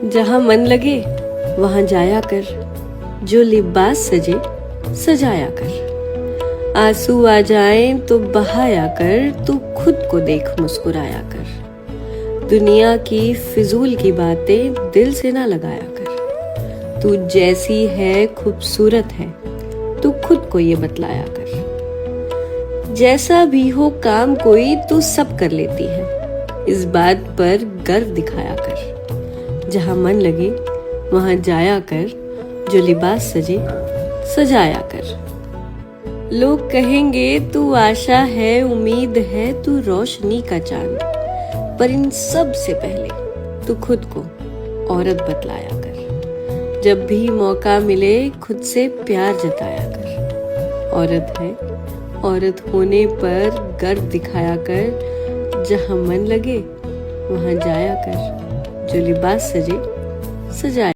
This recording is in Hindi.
जहाँ मन लगे वहाँ जाया कर, जो लिबास सजे सजाया कर। आंसू आ जाएं तो बहाया कर, तू खुद को देख मुस्कुराया कर। दुनिया की फिजूल की बातें दिल से ना लगाया कर। तू जैसी है खूबसूरत है, तू खुद को ये बतलाया कर। जैसा भी हो काम कोई तू सब कर लेती है, इस बात पर गर्व दिखाया कर। जहाँ मन लगे वहाँ जाया कर, जो लिबास सजे सजाया कर। लोग कहेंगे तू आशा है, उम्मीद है, तू रोशनी का चांद, पर इन सब से पहले तू खुद को औरत बतलाया कर। जब भी मौका मिले खुद से प्यार जताया कर। औरत है, औरत होने पर गर्व दिखाया कर। जहाँ मन लगे वहाँ जाया कर, जो लिबास सजे सजाया।